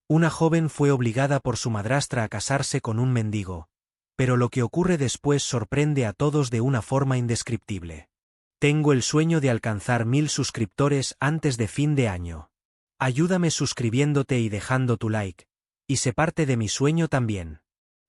Una joven fue obligada por su madrastra a casarse con un mendigo, pero lo que ocurre después sorprende a todos de una forma indescriptible. Tengo el sueño de alcanzar 1000 suscriptores antes de fin de año. Ayúdame suscribiéndote y dejando tu like, y sé parte de mi sueño también.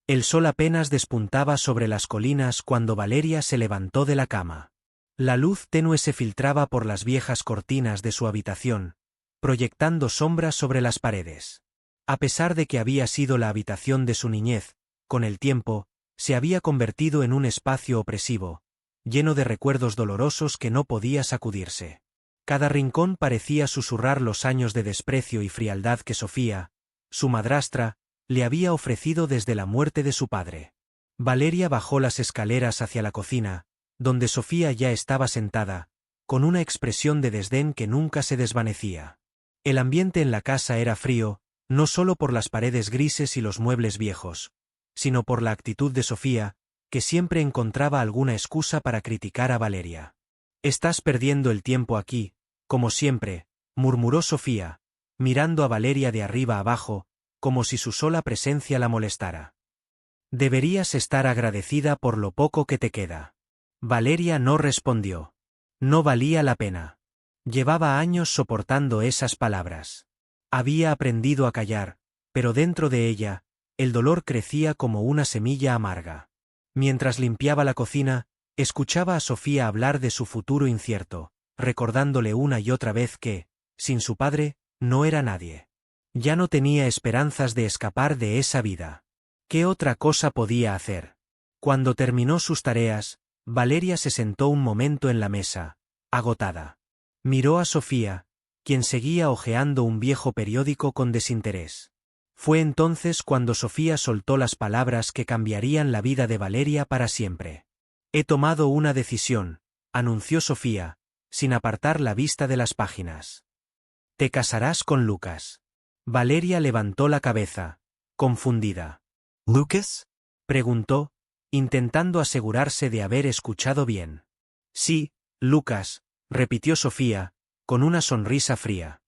El sol apenas despuntaba sobre las colinas cuando Valeria se levantó de la cama. La luz tenue se filtraba por las viejas cortinas de su habitación, proyectando sombras sobre las paredes. A pesar de que había sido la habitación de su niñez, con el tiempo, se había convertido en un espacio opresivo, lleno de recuerdos dolorosos que no podía sacudirse. Cada rincón parecía susurrar los años de desprecio y frialdad que Sofía, su madrastra, le había ofrecido desde la muerte de su padre. Valeria bajó las escaleras hacia la cocina, donde Sofía ya estaba sentada, con una expresión de desdén que nunca se desvanecía. El ambiente en la casa era frío, no solo por las paredes grises y los muebles viejos, sino por la actitud de Sofía, que siempre encontraba alguna excusa para criticar a Valeria. «Estás perdiendo el tiempo aquí, como siempre», murmuró Sofía, mirando a Valeria de arriba abajo, como si su sola presencia la molestara. «Deberías estar agradecida por lo poco que te queda». Valeria no respondió. No valía la pena. Llevaba años soportando esas palabras. Había aprendido a callar, pero dentro de ella, el dolor crecía como una semilla amarga. Mientras limpiaba la cocina, escuchaba a Sofía hablar de su futuro incierto, recordándole una y otra vez que, sin su padre, no era nadie. Ya no tenía esperanzas de escapar de esa vida. ¿Qué otra cosa podía hacer? Cuando terminó sus tareas, Valeria se sentó un momento en la mesa, agotada. Miró a Sofía, quien seguía hojeando un viejo periódico con desinterés. Fue entonces cuando Sofía soltó las palabras que cambiarían la vida de Valeria para siempre. «He tomado una decisión», anunció Sofía, sin apartar la vista de las páginas. «Te casarás con Lucas». Valeria levantó la cabeza, confundida. ¿Lucas? Preguntó, intentando asegurarse de haber escuchado bien. «Sí, Lucas», repitió Sofía, con una sonrisa fría.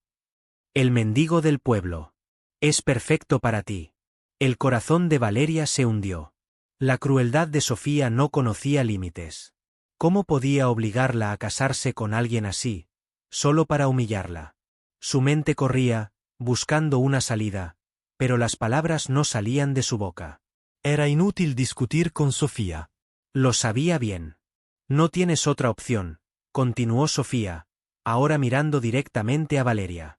«El mendigo del pueblo. Es perfecto para ti». El corazón de Valeria se hundió. La crueldad de Sofía no conocía límites. ¿Cómo podía obligarla a casarse con alguien así, solo para humillarla? Su mente corría, buscando una salida, pero las palabras no salían de su boca. Era inútil discutir con Sofía. Lo sabía bien. «No tienes otra opción», continuó Sofía, ahora mirando directamente a Valeria.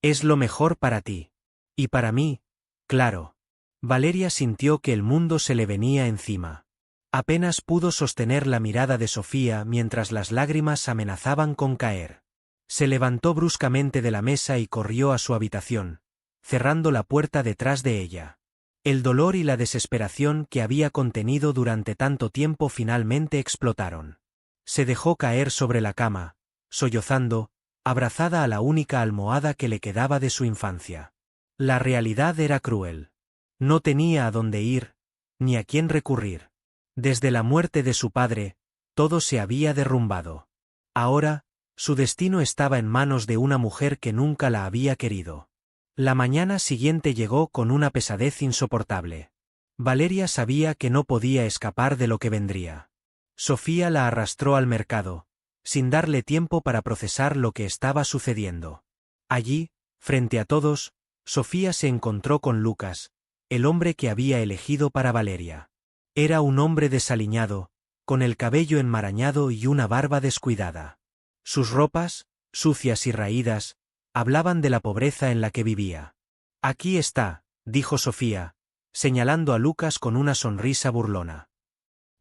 «Es lo mejor para ti. Y para mí, claro». Valeria sintió que el mundo se le venía encima. Apenas pudo sostener la mirada de Sofía mientras las lágrimas amenazaban con caer. Se levantó bruscamente de la mesa y corrió a su habitación, cerrando la puerta detrás de ella. El dolor y la desesperación que había contenido durante tanto tiempo finalmente explotaron. Se dejó caer sobre la cama, sollozando, abrazada a la única almohada que le quedaba de su infancia. La realidad era cruel. No tenía a dónde ir, ni a quién recurrir. Desde la muerte de su padre, todo se había derrumbado. Ahora, su destino estaba en manos de una mujer que nunca la había querido. La mañana siguiente llegó con una pesadez insoportable. Valeria sabía que no podía escapar de lo que vendría. Sofía la arrastró al mercado, sin darle tiempo para procesar lo que estaba sucediendo. Allí, frente a todos, Sofía se encontró con Lucas, el hombre que había elegido para Valeria. Era un hombre desaliñado, con el cabello enmarañado y una barba descuidada. Sus ropas, sucias y raídas, hablaban de la pobreza en la que vivía. «Aquí está», dijo Sofía, señalando a Lucas con una sonrisa burlona.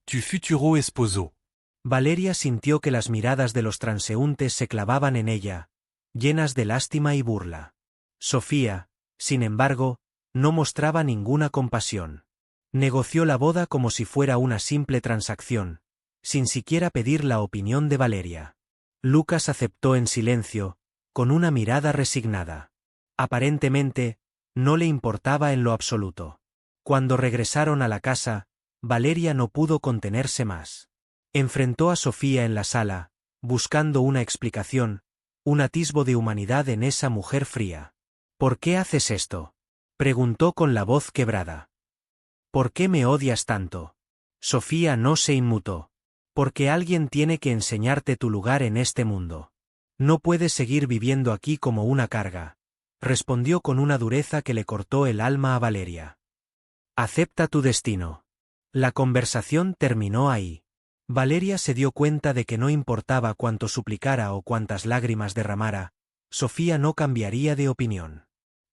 Tu futuro esposo. Valeria sintió que las miradas de los transeúntes se clavaban en ella, llenas de lástima y burla. Sofía, sin embargo, no mostraba ninguna compasión. Negoció la boda como si fuera una simple transacción, sin siquiera pedir la opinión de Valeria. Lucas aceptó en silencio, con una mirada resignada. Aparentemente, no le importaba en lo absoluto. Cuando regresaron a la casa, Valeria no pudo contenerse más. Enfrentó a Sofía en la sala, buscando una explicación, un atisbo de humanidad en esa mujer fría. «¿Por qué haces esto?», Preguntó con la voz quebrada. ¿Por qué me odias tanto? Sofía no se inmutó. Porque alguien tiene que enseñarte tu lugar en este mundo. No puedes seguir viviendo aquí como una carga, respondió con una dureza que le cortó el alma a Valeria. Acepta tu destino. La conversación terminó ahí. Valeria se dio cuenta de que no importaba cuánto suplicara o cuántas lágrimas derramara, Sofía no cambiaría de opinión.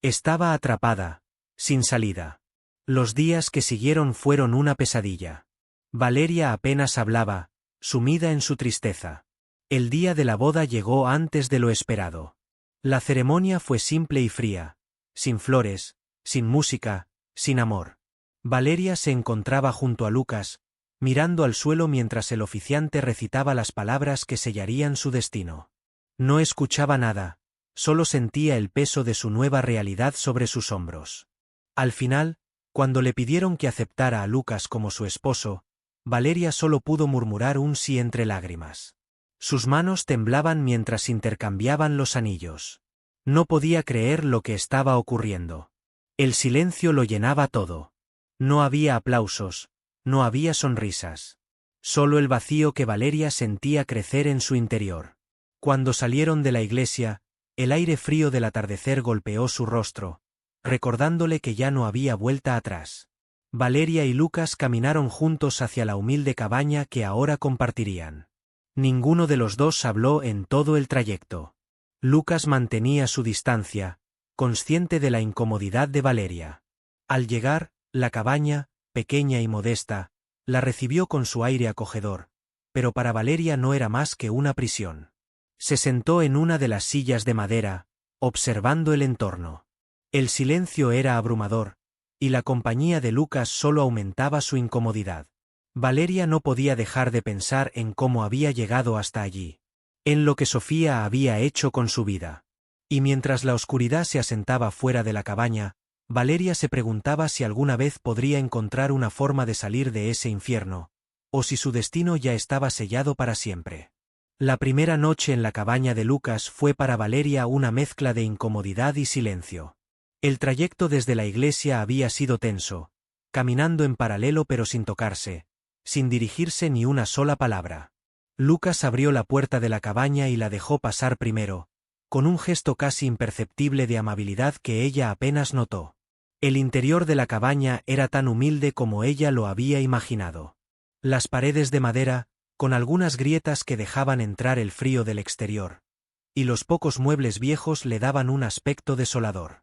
Estaba atrapada, sin salida. Los días que siguieron fueron una pesadilla. Valeria apenas hablaba, sumida en su tristeza. El día de la boda llegó antes de lo esperado. La ceremonia fue simple y fría, sin flores, sin música, sin amor. Valeria se encontraba junto a Lucas, mirando al suelo mientras el oficiante recitaba las palabras que sellarían su destino. No escuchaba nada, solo sentía el peso de su nueva realidad sobre sus hombros. Al final, cuando le pidieron que aceptara a Lucas como su esposo, Valeria solo pudo murmurar un sí entre lágrimas. Sus manos temblaban mientras intercambiaban los anillos. No podía creer lo que estaba ocurriendo. El silencio lo llenaba todo. No había aplausos, no había sonrisas. Solo el vacío que Valeria sentía crecer en su interior. Cuando salieron de la iglesia, el aire frío del atardecer golpeó su rostro, recordándole que ya no había vuelta atrás. Valeria y Lucas caminaron juntos hacia la humilde cabaña que ahora compartirían. Ninguno de los dos habló en todo el trayecto. Lucas mantenía su distancia, consciente de la incomodidad de Valeria. Al llegar, la cabaña, pequeña y modesta, la recibió con su aire acogedor, pero para Valeria no era más que una prisión. Se sentó en una de las sillas de madera, observando el entorno. El silencio era abrumador, y la compañía de Lucas solo aumentaba su incomodidad. Valeria no podía dejar de pensar en cómo había llegado hasta allí, en lo que Sofía había hecho con su vida. Y mientras la oscuridad se asentaba fuera de la cabaña, Valeria se preguntaba si alguna vez podría encontrar una forma de salir de ese infierno, o si su destino ya estaba sellado para siempre. La primera noche en la cabaña de Lucas fue para Valeria una mezcla de incomodidad y silencio. El trayecto desde la iglesia había sido tenso, caminando en paralelo pero sin tocarse, sin dirigirse ni una sola palabra. Lucas abrió la puerta de la cabaña y la dejó pasar primero, con un gesto casi imperceptible de amabilidad que ella apenas notó. El interior de la cabaña era tan humilde como ella lo había imaginado. Las paredes de madera, con algunas grietas que dejaban entrar el frío del exterior, y los pocos muebles viejos le daban un aspecto desolador.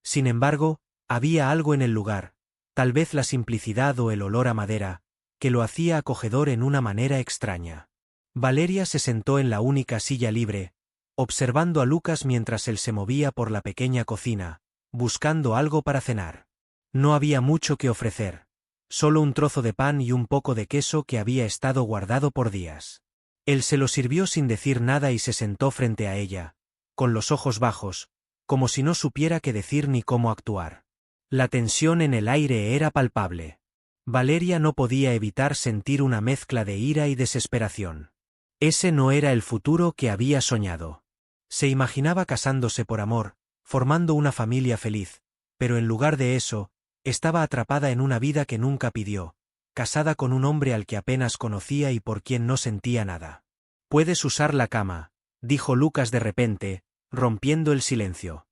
Sin embargo, había algo en el lugar, tal vez la simplicidad o el olor a madera, que lo hacía acogedor en una manera extraña. Valeria se sentó en la única silla libre, observando a Lucas mientras él se movía por la pequeña cocina, buscando algo para cenar. No había mucho que ofrecer, solo un trozo de pan y un poco de queso que había estado guardado por días. Él se lo sirvió sin decir nada y se sentó frente a ella, con los ojos bajos, como si no supiera qué decir ni cómo actuar. La tensión en el aire era palpable. Valeria no podía evitar sentir una mezcla de ira y desesperación. Ese no era el futuro que había soñado. Se imaginaba casándose por amor, formando una familia feliz, pero en lugar de eso, estaba atrapada en una vida que nunca pidió, casada con un hombre al que apenas conocía y por quien no sentía nada. «Puedes usar la cama», dijo Lucas de repente, rompiendo el silencio.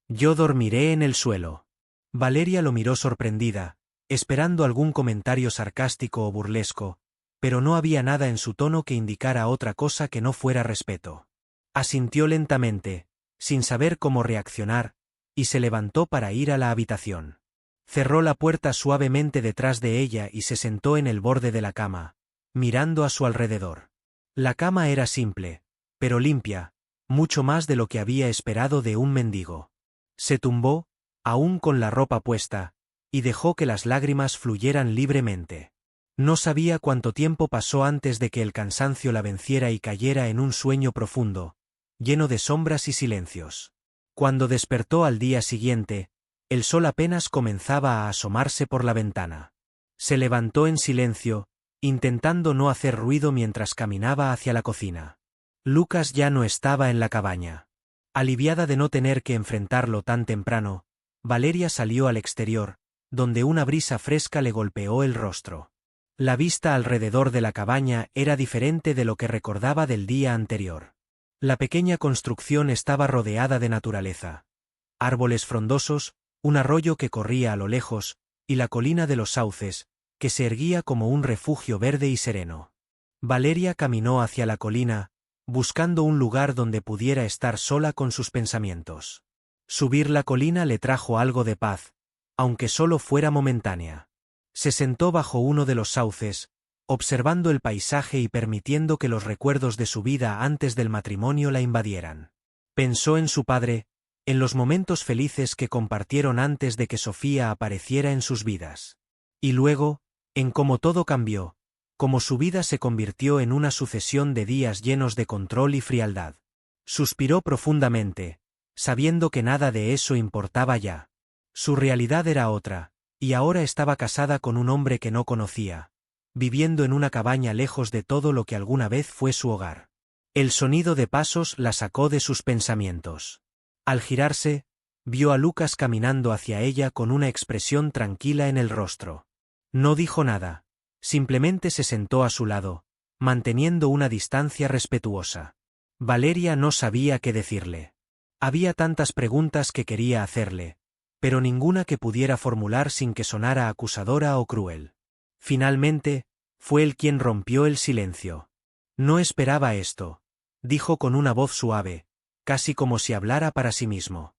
«Yo dormiré en el suelo». Valeria lo miró sorprendida, esperando algún comentario sarcástico o burlesco, pero no había nada en su tono que indicara otra cosa que no fuera respeto. Asintió lentamente, sin saber cómo reaccionar, y se levantó para ir a la habitación. Cerró la puerta suavemente detrás de ella y se sentó en el borde de la cama, mirando a su alrededor. La cama era simple, pero limpia, mucho más de lo que había esperado de un mendigo. Se tumbó, aún con la ropa puesta, y dejó que las lágrimas fluyeran libremente. No sabía cuánto tiempo pasó antes de que el cansancio la venciera y cayera en un sueño profundo, lleno de sombras y silencios. Cuando despertó al día siguiente, el sol apenas comenzaba a asomarse por la ventana. Se levantó en silencio, intentando no hacer ruido mientras caminaba hacia la cocina. Lucas ya no estaba en la cabaña. Aliviada de no tener que enfrentarlo tan temprano, Valeria salió al exterior, donde una brisa fresca le golpeó el rostro. La vista alrededor de la cabaña era diferente de lo que recordaba del día anterior. La pequeña construcción estaba rodeada de naturaleza. Árboles frondosos, un arroyo que corría a lo lejos, y la colina de los sauces, que se erguía como un refugio verde y sereno. Valeria caminó hacia la colina, buscando un lugar donde pudiera estar sola con sus pensamientos. Subir la colina le trajo algo de paz, aunque solo fuera momentánea. Se sentó bajo uno de los sauces, observando el paisaje y permitiendo que los recuerdos de su vida antes del matrimonio la invadieran. Pensó en su padre, en los momentos felices que compartieron antes de que Sofía apareciera en sus vidas. Y luego, en cómo todo cambió, cómo su vida se convirtió en una sucesión de días llenos de control y frialdad. Suspiró profundamente, sabiendo que nada de eso importaba ya. Su realidad era otra, y ahora estaba casada con un hombre que no conocía, viviendo en una cabaña lejos de todo lo que alguna vez fue su hogar. El sonido de pasos la sacó de sus pensamientos. Al girarse, vio a Lucas caminando hacia ella con una expresión tranquila en el rostro. No dijo nada, simplemente se sentó a su lado, manteniendo una distancia respetuosa. Valeria no sabía qué decirle. Había tantas preguntas que quería hacerle, pero ninguna que pudiera formular sin que sonara acusadora o cruel. Finalmente, fue él quien rompió el silencio. No esperaba esto, dijo con una voz suave, casi como si hablara para sí mismo.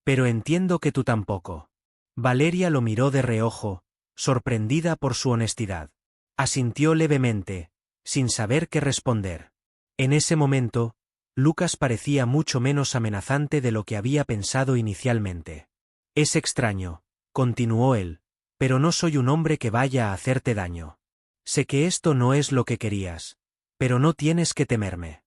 Pero entiendo que tú tampoco. Valeria lo miró de reojo, sorprendida por su honestidad. Asintió levemente, sin saber qué responder. En ese momento, Lucas parecía mucho menos amenazante de lo que había pensado inicialmente. Es extraño, continuó él, pero no soy un hombre que vaya a hacerte daño. Sé que esto no es lo que querías, pero no tienes que temerme.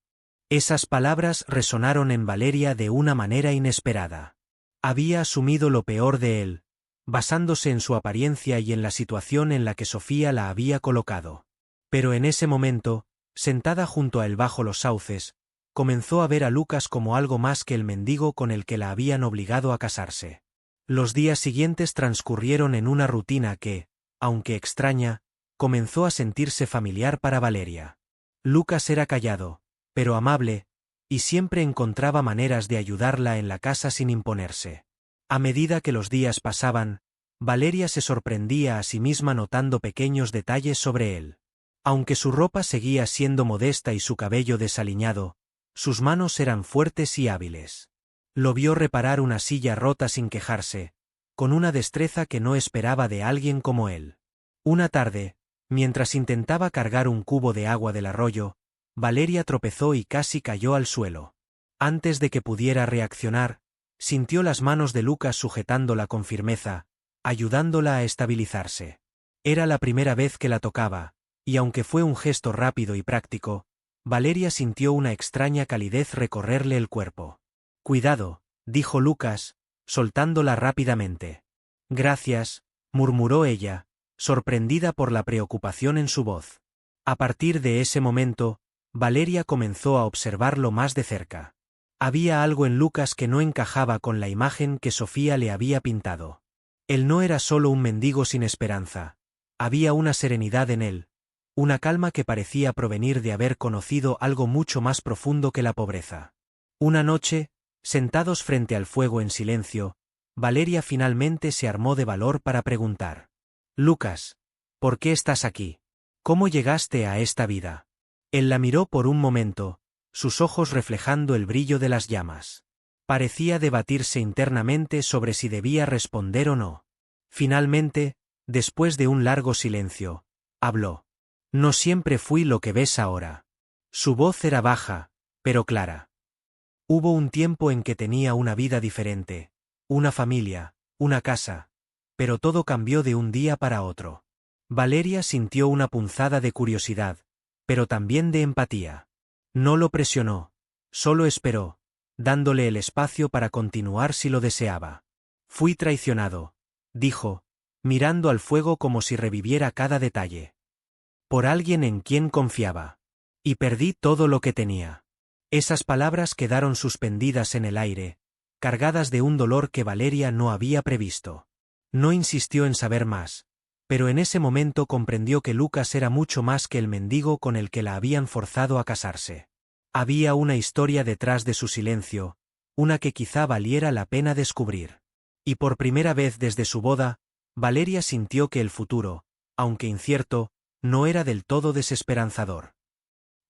Esas palabras resonaron en Valeria de una manera inesperada. Había asumido lo peor de él, basándose en su apariencia y en la situación en la que Sofía la había colocado. Pero en ese momento, sentada junto a él bajo los sauces, comenzó a ver a Lucas como algo más que el mendigo con el que la habían obligado a casarse. Los días siguientes transcurrieron en una rutina que, aunque extraña, comenzó a sentirse familiar para Valeria. Lucas era callado, pero amable, y siempre encontraba maneras de ayudarla en la casa sin imponerse. A medida que los días pasaban, Valeria se sorprendía a sí misma notando pequeños detalles sobre él. Aunque su ropa seguía siendo modesta y su cabello desaliñado, sus manos eran fuertes y hábiles. Lo vio reparar una silla rota sin quejarse, con una destreza que no esperaba de alguien como él. Una tarde, mientras intentaba cargar un cubo de agua del arroyo, Valeria tropezó y casi cayó al suelo. Antes de que pudiera reaccionar, sintió las manos de Lucas sujetándola con firmeza, ayudándola a estabilizarse. Era la primera vez que la tocaba, y aunque fue un gesto rápido y práctico, Valeria sintió una extraña calidez recorrerle el cuerpo. «Cuidado», dijo Lucas, soltándola rápidamente. «Gracias», murmuró ella, sorprendida por la preocupación en su voz. A partir de ese momento, Valeria comenzó a observarlo más de cerca. Había algo en Lucas que no encajaba con la imagen que Sofía le había pintado. Él no era solo un mendigo sin esperanza. Había una serenidad en él, una calma que parecía provenir de haber conocido algo mucho más profundo que la pobreza. Una noche, sentados frente al fuego en silencio, Valeria finalmente se armó de valor para preguntar: «Lucas, ¿por qué estás aquí? ¿Cómo llegaste a esta vida?» Él la miró por un momento, sus ojos reflejando el brillo de las llamas. Parecía debatirse internamente sobre si debía responder o no. Finalmente, después de un largo silencio, habló. «No siempre fui lo que ves ahora». Su voz era baja, pero clara. Hubo un tiempo en que tenía una vida diferente, una familia, una casa, pero todo cambió de un día para otro. Valeria sintió una punzada de curiosidad, pero también de empatía. No lo presionó, solo esperó, dándole el espacio para continuar si lo deseaba. «Fui traicionado», dijo, mirando al fuego como si reviviera cada detalle. «Por alguien en quien confiaba. Y perdí todo lo que tenía». Esas palabras quedaron suspendidas en el aire, cargadas de un dolor que Valeria no había previsto. No insistió en saber más, pero en ese momento comprendió que Lucas era mucho más que el mendigo con el que la habían forzado a casarse. Había una historia detrás de su silencio, una que quizá valiera la pena descubrir. Y por primera vez desde su boda, Valeria sintió que el futuro, aunque incierto, no era del todo desesperanzador.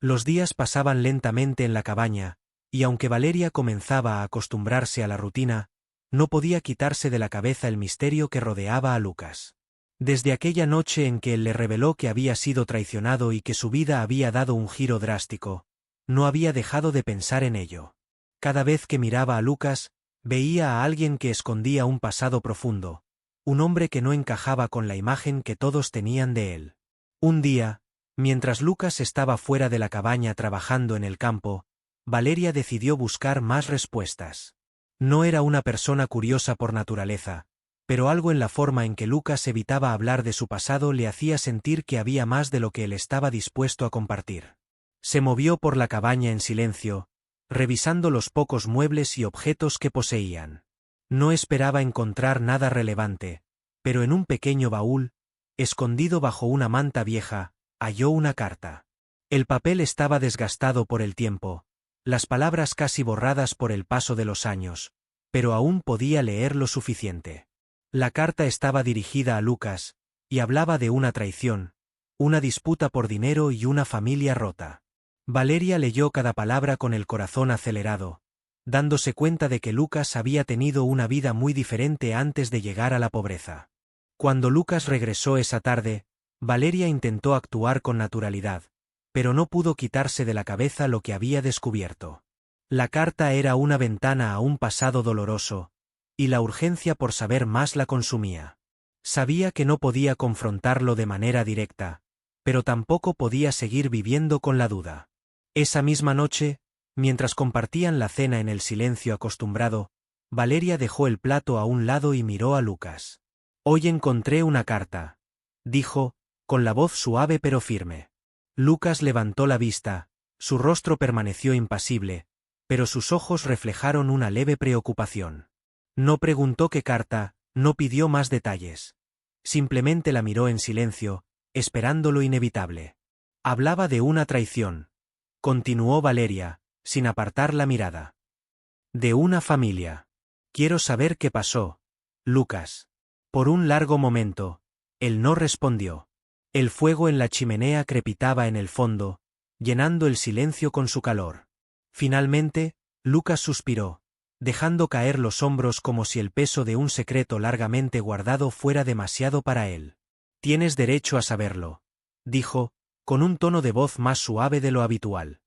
Los días pasaban lentamente en la cabaña, y aunque Valeria comenzaba a acostumbrarse a la rutina, no podía quitarse de la cabeza el misterio que rodeaba a Lucas. Desde aquella noche en que él le reveló que había sido traicionado y que su vida había dado un giro drástico, no había dejado de pensar en ello. Cada vez que miraba a Lucas, veía a alguien que escondía un pasado profundo, un hombre que no encajaba con la imagen que todos tenían de él. Un día, mientras Lucas estaba fuera de la cabaña trabajando en el campo, Valeria decidió buscar más respuestas. No era una persona curiosa por naturaleza, pero algo en la forma en que Lucas evitaba hablar de su pasado le hacía sentir que había más de lo que él estaba dispuesto a compartir. Se movió por la cabaña en silencio, revisando los pocos muebles y objetos que poseían. No esperaba encontrar nada relevante, pero en un pequeño baúl, escondido bajo una manta vieja, halló una carta. El papel estaba desgastado por el tiempo, las palabras casi borradas por el paso de los años, pero aún podía leer lo suficiente. La carta estaba dirigida a Lucas, y hablaba de una traición, una disputa por dinero y una familia rota. Valeria leyó cada palabra con el corazón acelerado, dándose cuenta de que Lucas había tenido una vida muy diferente antes de llegar a la pobreza. Cuando Lucas regresó esa tarde, Valeria intentó actuar con naturalidad, pero no pudo quitarse de la cabeza lo que había descubierto. La carta era una ventana a un pasado doloroso, y la urgencia por saber más la consumía. Sabía que no podía confrontarlo de manera directa, pero tampoco podía seguir viviendo con la duda. Esa misma noche, mientras compartían la cena en el silencio acostumbrado, Valeria dejó el plato a un lado y miró a Lucas. «Hoy encontré una carta», dijo, con la voz suave pero firme. Lucas levantó la vista, su rostro permaneció impasible, pero sus ojos reflejaron una leve preocupación. No preguntó qué carta, no pidió más detalles. Simplemente la miró en silencio, esperando lo inevitable. Hablaba de una traición, continuó Valeria, sin apartar la mirada. De una familia. Quiero saber qué pasó, Lucas. Por un largo momento, él no respondió. El fuego en la chimenea crepitaba en el fondo, llenando el silencio con su calor. Finalmente, Lucas suspiró, dejando caer los hombros como si el peso de un secreto largamente guardado fuera demasiado para él. Tienes derecho a saberlo, dijo, con un tono de voz más suave de lo habitual.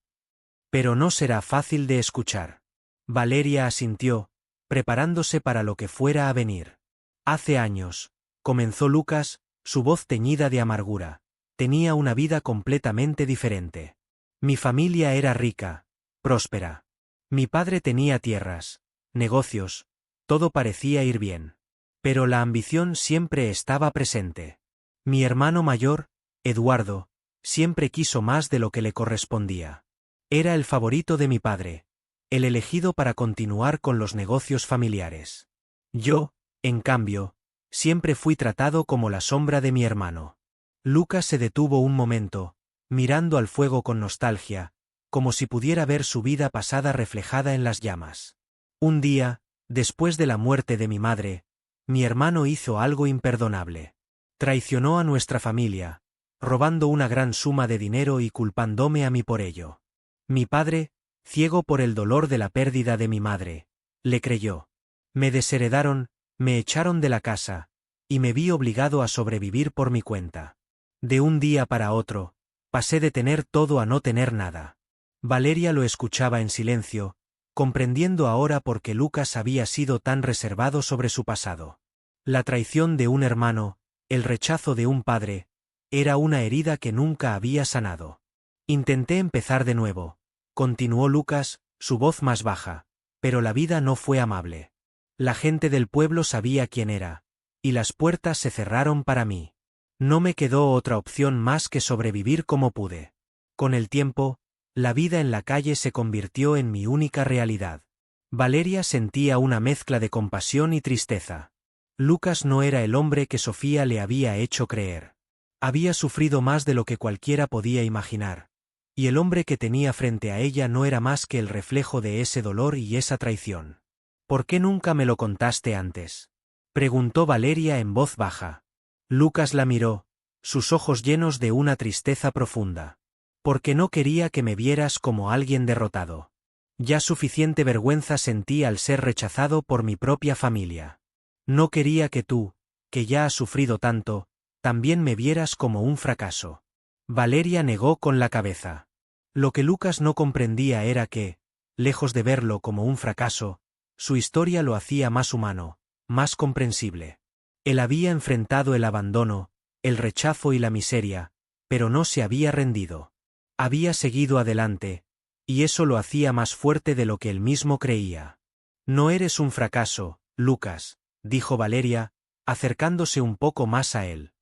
Pero no será fácil de escuchar. Valeria asintió, preparándose para lo que fuera a venir. Hace años, comenzó Lucas, su voz teñida de amargura, tenía una vida completamente diferente. Mi familia era rica, próspera. Mi padre tenía tierras, negocios, todo parecía ir bien. Pero la ambición siempre estaba presente. Mi hermano mayor, Eduardo, siempre quiso más de lo que le correspondía. Era el favorito de mi padre, el elegido para continuar con los negocios familiares. Yo, en cambio, siempre fui tratado como la sombra de mi hermano. Lucas se detuvo un momento, mirando al fuego con nostalgia, como si pudiera ver su vida pasada reflejada en las llamas. Un día, después de la muerte de mi madre, mi hermano hizo algo imperdonable. Traicionó a nuestra familia, robando una gran suma de dinero y culpándome a mí por ello. Mi padre, ciego por el dolor de la pérdida de mi madre, le creyó. Me desheredaron, me echaron de la casa, y me vi obligado a sobrevivir por mi cuenta. De un día para otro, pasé de tener todo a no tener nada. Valeria lo escuchaba en silencio, comprendiendo ahora por qué Lucas había sido tan reservado sobre su pasado. La traición de un hermano, el rechazo de un padre, era una herida que nunca había sanado. Intenté empezar de nuevo, continuó Lucas, su voz más baja, pero la vida no fue amable. La gente del pueblo sabía quién era, y las puertas se cerraron para mí. No me quedó otra opción más que sobrevivir como pude. Con el tiempo, la vida en la calle se convirtió en mi única realidad. Valeria sentía una mezcla de compasión y tristeza. Lucas no era el hombre que Sofía le había hecho creer. Había sufrido más de lo que cualquiera podía imaginar. Y el hombre que tenía frente a ella no era más que el reflejo de ese dolor y esa traición. ¿Por qué nunca me lo contaste antes?, preguntó Valeria en voz baja. Lucas la miró, sus ojos llenos de una tristeza profunda. Porque no quería que me vieras como alguien derrotado. Ya suficiente vergüenza sentí al ser rechazado por mi propia familia. No quería que tú, que ya has sufrido tanto, también me vieras como un fracaso. Valeria negó con la cabeza. Lo que Lucas no comprendía era que, lejos de verlo como un fracaso, su historia lo hacía más humano, más comprensible. Él había enfrentado el abandono, el rechazo y la miseria, pero no se había rendido. Había seguido adelante, y eso lo hacía más fuerte de lo que él mismo creía. No eres un fracaso, Lucas, dijo Valeria, acercándose un poco más a él.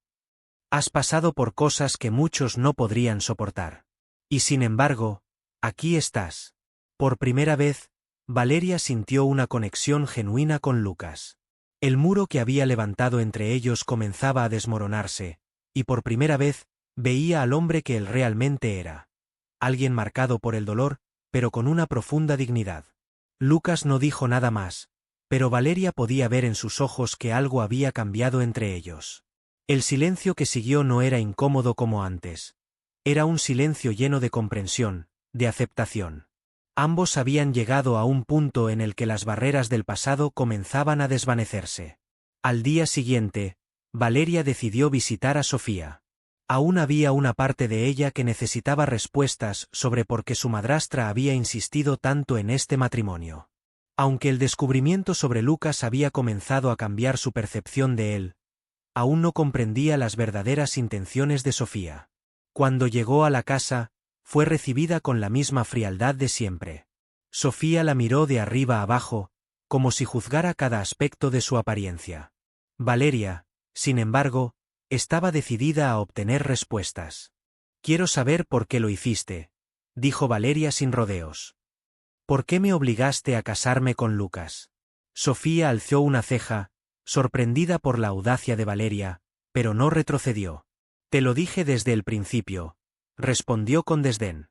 Has pasado por cosas que muchos no podrían soportar. Y sin embargo, aquí estás. Por primera vez, Valeria sintió una conexión genuina con Lucas. El muro que había levantado entre ellos comenzaba a desmoronarse, y por primera vez, veía al hombre que él realmente era. Alguien marcado por el dolor, pero con una profunda dignidad. Lucas no dijo nada más, pero Valeria podía ver en sus ojos que algo había cambiado entre ellos. El silencio que siguió no era incómodo como antes. Era un silencio lleno de comprensión, de aceptación. Ambos habían llegado a un punto en el que las barreras del pasado comenzaban a desvanecerse. Al día siguiente, Valeria decidió visitar a Sofía. Aún había una parte de ella que necesitaba respuestas sobre por qué su madrastra había insistido tanto en este matrimonio. Aunque el descubrimiento sobre Lucas había comenzado a cambiar su percepción de él, aún no comprendía las verdaderas intenciones de Sofía. Cuando llegó a la casa, fue recibida con la misma frialdad de siempre. Sofía la miró de arriba abajo, como si juzgara cada aspecto de su apariencia. Valeria, sin embargo, estaba decidida a obtener respuestas. Quiero saber por qué lo hiciste, dijo Valeria sin rodeos. ¿Por qué me obligaste a casarme con Lucas? Sofía alzó una ceja, sorprendida por la audacia de Valeria, pero no retrocedió. Te lo dije desde el principio, respondió con desdén.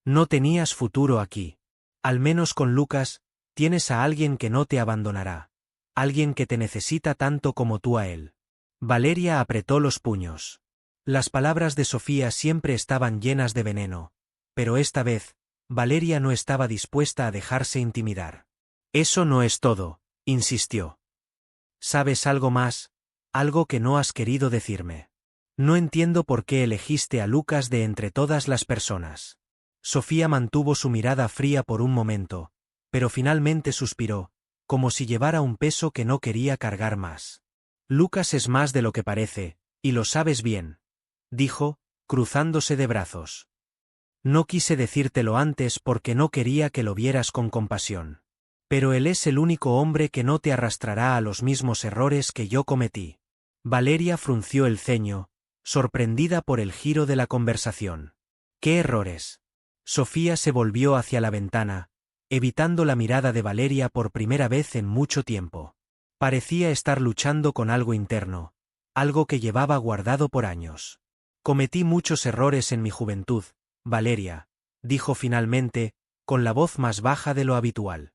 No tenías futuro aquí. Al menos con Lucas, tienes a alguien que no te abandonará. Alguien que te necesita tanto como tú a él. Valeria apretó los puños. Las palabras de Sofía siempre estaban llenas de veneno, pero esta vez, Valeria no estaba dispuesta a dejarse intimidar. Eso no es todo, insistió. ¿Sabes algo más? Algo que no has querido decirme. No entiendo por qué elegiste a Lucas de entre todas las personas. Sofía mantuvo su mirada fría por un momento, pero finalmente suspiró, como si llevara un peso que no quería cargar más. Lucas es más de lo que parece, y lo sabes bien, dijo, cruzándose de brazos. No quise decírtelo antes porque no quería que lo vieras con compasión. Pero él es el único hombre que no te arrastrará a los mismos errores que yo cometí. Valeria frunció el ceño, sorprendida por el giro de la conversación. ¿Qué errores? Sofía se volvió hacia la ventana, evitando la mirada de Valeria por primera vez en mucho tiempo. Parecía estar luchando con algo interno, algo que llevaba guardado por años. Cometí muchos errores en mi juventud, Valeria, dijo finalmente, con la voz más baja de lo habitual.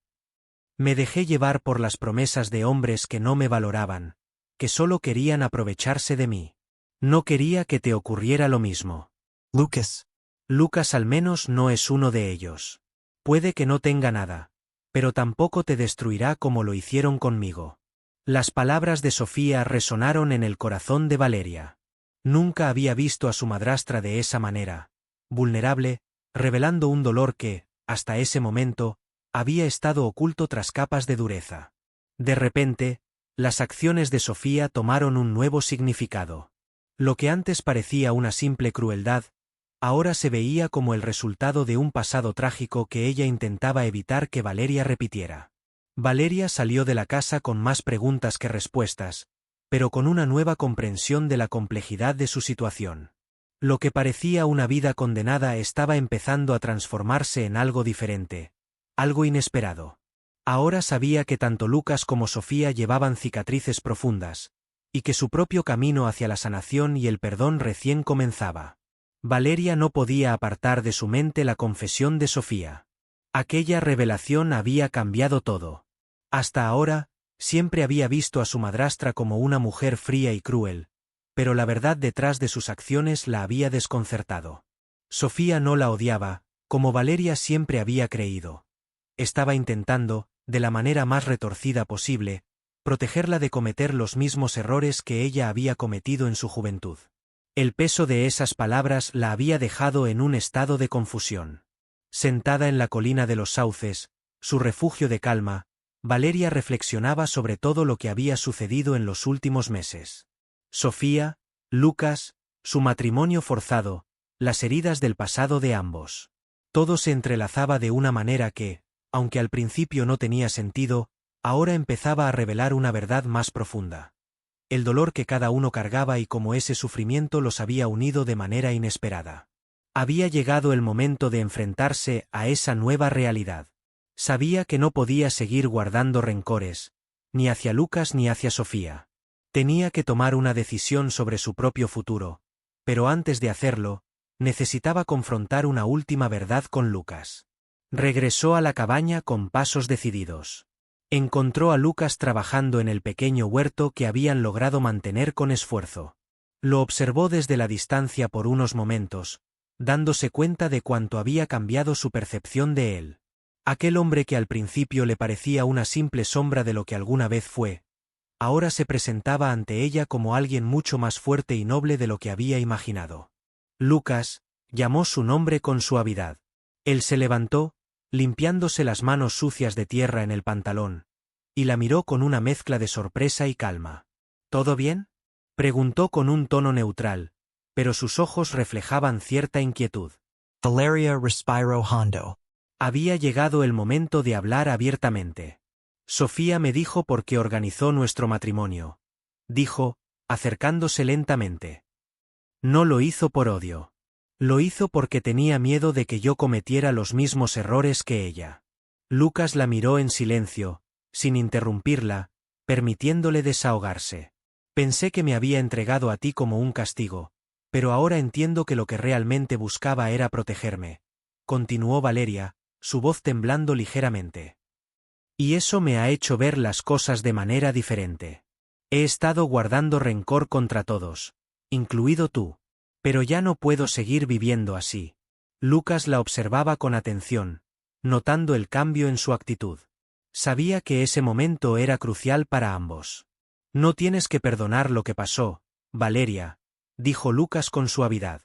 Me dejé llevar por las promesas de hombres que no me valoraban, que solo querían aprovecharse de mí. No quería que te ocurriera lo mismo. Lucas. Lucas al menos no es uno de ellos. Puede que no tenga nada, pero tampoco te destruirá como lo hicieron conmigo. Las palabras de Sofía resonaron en el corazón de Valeria. Nunca había visto a su madrastra de esa manera, vulnerable, revelando un dolor que, hasta ese momento, había estado oculto tras capas de dureza. De repente, las acciones de Sofía tomaron un nuevo significado. Lo que antes parecía una simple crueldad, ahora se veía como el resultado de un pasado trágico que ella intentaba evitar que Valeria repitiera. Valeria salió de la casa con más preguntas que respuestas, pero con una nueva comprensión de la complejidad de su situación. Lo que parecía una vida condenada estaba empezando a transformarse en algo diferente, algo inesperado. Ahora sabía que tanto Lucas como Sofía llevaban cicatrices profundas, y que su propio camino hacia la sanación y el perdón recién comenzaba. Valeria no podía apartar de su mente la confesión de Sofía. Aquella revelación había cambiado todo. Hasta ahora, siempre había visto a su madrastra como una mujer fría y cruel, pero la verdad detrás de sus acciones la había desconcertado. Sofía no la odiaba, como Valeria siempre había creído. Estaba intentando, de la manera más retorcida posible, protegerla de cometer los mismos errores que ella había cometido en su juventud. El peso de esas palabras la había dejado en un estado de confusión. Sentada en la colina de los sauces, su refugio de calma, Valeria reflexionaba sobre todo lo que había sucedido en los últimos meses. Sofía, Lucas, su matrimonio forzado, las heridas del pasado de ambos. Todo se entrelazaba de una manera que, aunque al principio no tenía sentido, ahora empezaba a revelar una verdad más profunda. El dolor que cada uno cargaba y cómo ese sufrimiento los había unido de manera inesperada. Había llegado el momento de enfrentarse a esa nueva realidad. Sabía que no podía seguir guardando rencores, ni hacia Lucas ni hacia Sofía. Tenía que tomar una decisión sobre su propio futuro, pero antes de hacerlo, necesitaba confrontar una última verdad con Lucas. Regresó a la cabaña con pasos decididos. Encontró a Lucas trabajando en el pequeño huerto que habían logrado mantener con esfuerzo. Lo observó desde la distancia por unos momentos, dándose cuenta de cuánto había cambiado su percepción de él. Aquel hombre que al principio le parecía una simple sombra de lo que alguna vez fue, ahora se presentaba ante ella como alguien mucho más fuerte y noble de lo que había imaginado. Lucas llamó su nombre con suavidad. Él se levantó, limpiándose las manos sucias de tierra en el pantalón, y la miró con una mezcla de sorpresa y calma. ¿Todo bien?, preguntó con un tono neutral, pero sus ojos reflejaban cierta inquietud. Valeria respiró hondo. Había llegado el momento de hablar abiertamente. Sofía me dijo por qué organizó nuestro matrimonio, dijo, acercándose lentamente. No lo hizo por odio. Lo hizo porque tenía miedo de que yo cometiera los mismos errores que ella. Lucas la miró en silencio, sin interrumpirla, permitiéndole desahogarse. Pensé que me había entregado a ti como un castigo, pero ahora entiendo que lo que realmente buscaba era protegerme, continuó Valeria, su voz temblando ligeramente. Y eso me ha hecho ver las cosas de manera diferente. He estado guardando rencor contra todos, incluido tú. Pero ya no puedo seguir viviendo así. Lucas la observaba con atención, notando el cambio en su actitud. Sabía que ese momento era crucial para ambos. No tienes que perdonar lo que pasó, Valeria, dijo Lucas con suavidad.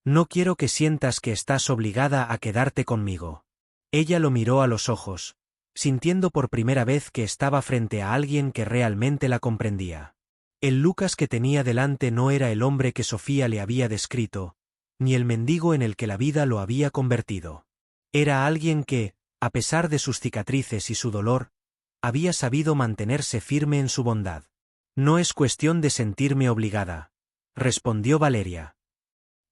No quiero que sientas que estás obligada a quedarte conmigo. Ella lo miró a los ojos, sintiendo por primera vez que estaba frente a alguien que realmente la comprendía. El Lucas que tenía delante no era el hombre que Sofía le había descrito, ni el mendigo en el que la vida lo había convertido. Era alguien que, a pesar de sus cicatrices y su dolor, había sabido mantenerse firme en su bondad. No es cuestión de sentirme obligada, respondió Valeria.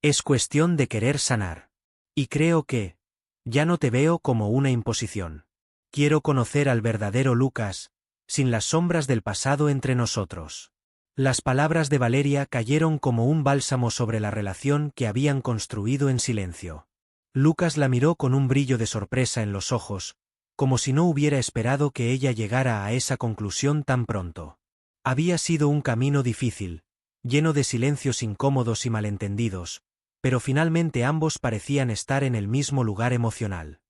Es cuestión de querer sanar. Y creo que, ya no te veo como una imposición. Quiero conocer al verdadero Lucas, sin las sombras del pasado entre nosotros. Las palabras de Valeria cayeron como un bálsamo sobre la relación que habían construido en silencio. Lucas la miró con un brillo de sorpresa en los ojos, como si no hubiera esperado que ella llegara a esa conclusión tan pronto. Había sido un camino difícil, lleno de silencios incómodos y malentendidos, pero finalmente ambos parecían estar en el mismo lugar emocional.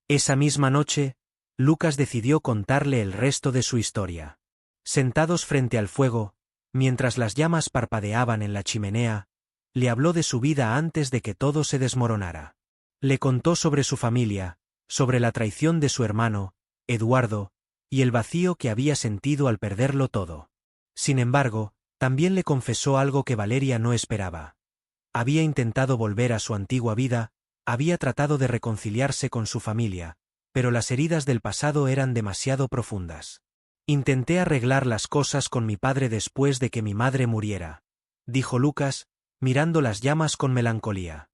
Esa misma noche, Lucas decidió contarle el resto de su historia. Sentados frente al fuego, mientras las llamas parpadeaban en la chimenea, le habló de su vida antes de que todo se desmoronara. Le contó sobre su familia, sobre la traición de su hermano, Eduardo, y el vacío que había sentido al perderlo todo. Sin embargo, también le confesó algo que Valeria no esperaba. Había intentado volver a su antigua vida, había tratado de reconciliarse con su familia, pero las heridas del pasado eran demasiado profundas. Intenté arreglar las cosas con mi padre después de que mi madre muriera, dijo Lucas, mirando las llamas con melancolía.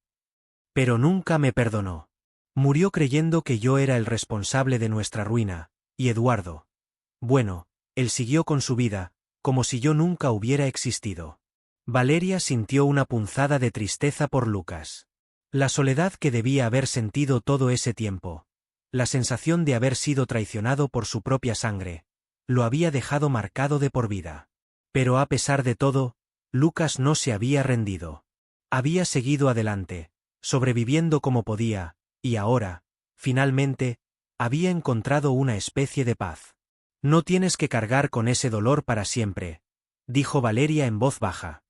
Pero nunca me perdonó. Murió creyendo que yo era el responsable de nuestra ruina, ¿Y Eduardo? Bueno, él siguió con su vida, como si yo nunca hubiera existido. Valeria sintió una punzada de tristeza por Lucas. La soledad que debía haber sentido todo ese tiempo. La sensación de haber sido traicionado por su propia sangre. Lo había dejado marcado de por vida. Pero a pesar de todo, Lucas no se había rendido. Había seguido adelante, sobreviviendo como podía, y ahora, finalmente, había encontrado una especie de paz. No tienes que cargar con ese dolor para siempre, dijo Valeria en voz baja.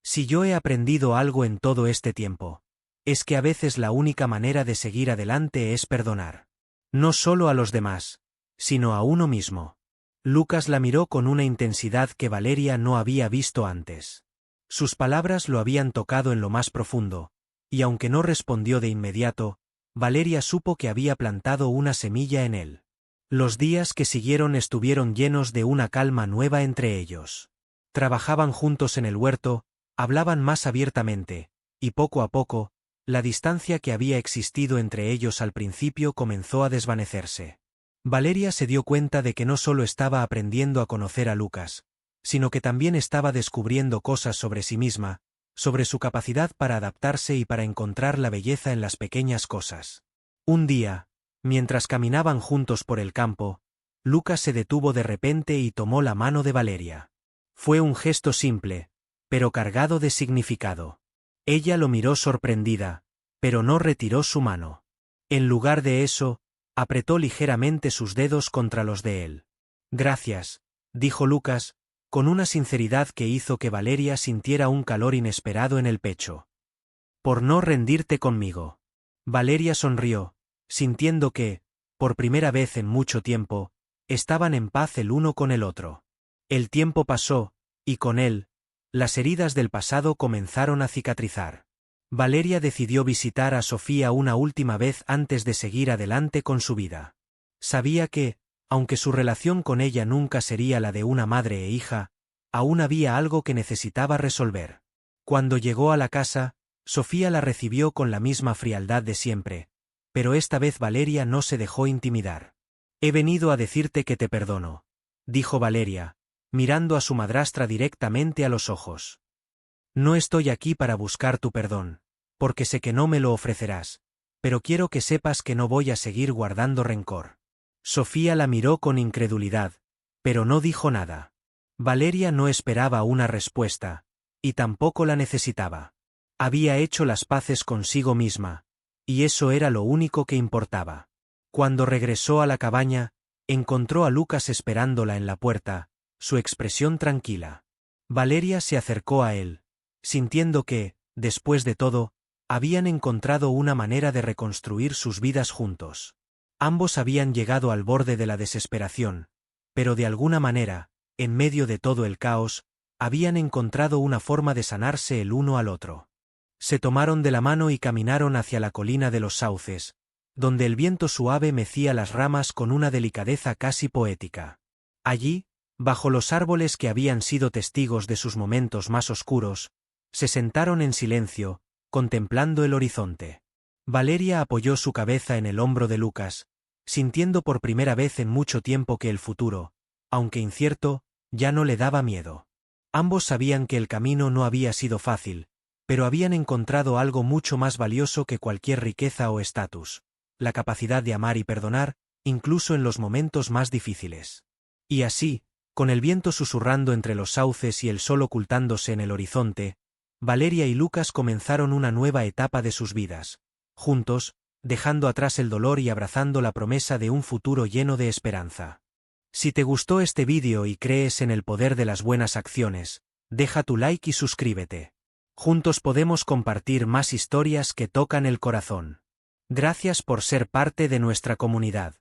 Si yo he aprendido algo en todo este tiempo, es que a veces la única manera de seguir adelante es perdonar. No solo a los demás, sino a uno mismo. Lucas la miró con una intensidad que Valeria no había visto antes. Sus palabras lo habían tocado en lo más profundo, y aunque no respondió de inmediato, Valeria supo que había plantado una semilla en él. Los días que siguieron estuvieron llenos de una calma nueva entre ellos. Trabajaban juntos en el huerto, hablaban más abiertamente, y poco a poco, la distancia que había existido entre ellos al principio comenzó a desvanecerse. Valeria se dio cuenta de que no solo estaba aprendiendo a conocer a Lucas, sino que también estaba descubriendo cosas sobre sí misma, sobre su capacidad para adaptarse y para encontrar la belleza en las pequeñas cosas. Un día, mientras caminaban juntos por el campo, Lucas se detuvo de repente y tomó la mano de Valeria. Fue un gesto simple, pero cargado de significado. Ella lo miró sorprendida, pero no retiró su mano. En lugar de eso, apretó ligeramente sus dedos contra los de él. Gracias, dijo Lucas, con una sinceridad que hizo que Valeria sintiera un calor inesperado en el pecho. Por no rendirte conmigo. Valeria sonrió, sintiendo que, por primera vez en mucho tiempo, estaban en paz el uno con el otro. El tiempo pasó, y con él, las heridas del pasado comenzaron a cicatrizar. Valeria decidió visitar a Sofía una última vez antes de seguir adelante con su vida. Sabía que, aunque su relación con ella nunca sería la de una madre e hija, aún había algo que necesitaba resolver. Cuando llegó a la casa, Sofía la recibió con la misma frialdad de siempre, pero esta vez Valeria no se dejó intimidar. He venido a decirte que te perdono, dijo Valeria, mirando a su madrastra directamente a los ojos. No estoy aquí para buscar tu perdón, porque sé que no me lo ofrecerás, pero quiero que sepas que no voy a seguir guardando rencor. Sofía la miró con incredulidad, pero no dijo nada. Valeria no esperaba una respuesta, y tampoco la necesitaba. Había hecho las paces consigo misma, y eso era lo único que importaba. Cuando regresó a la cabaña, encontró a Lucas esperándola en la puerta, su expresión tranquila. Valeria se acercó a él, sintiendo que, después de todo, habían encontrado una manera de reconstruir sus vidas juntos. Ambos habían llegado al borde de la desesperación, pero de alguna manera, en medio de todo el caos, habían encontrado una forma de sanarse el uno al otro. Se tomaron de la mano y caminaron hacia la colina de los sauces, donde el viento suave mecía las ramas con una delicadeza casi poética. Allí, bajo los árboles que habían sido testigos de sus momentos más oscuros, se sentaron en silencio, contemplando el horizonte. Valeria apoyó su cabeza en el hombro de Lucas, sintiendo por primera vez en mucho tiempo que el futuro, aunque incierto, ya no le daba miedo. Ambos sabían que el camino no había sido fácil, pero habían encontrado algo mucho más valioso que cualquier riqueza o estatus: la capacidad de amar y perdonar, incluso en los momentos más difíciles. Y así, con el viento susurrando entre los sauces y el sol ocultándose en el horizonte, Valeria y Lucas comenzaron una nueva etapa de sus vidas, juntos, dejando atrás el dolor y abrazando la promesa de un futuro lleno de esperanza. Si te gustó este vídeo y crees en el poder de las buenas acciones, deja tu like y suscríbete. Juntos podemos compartir más historias que tocan el corazón. Gracias por ser parte de nuestra comunidad.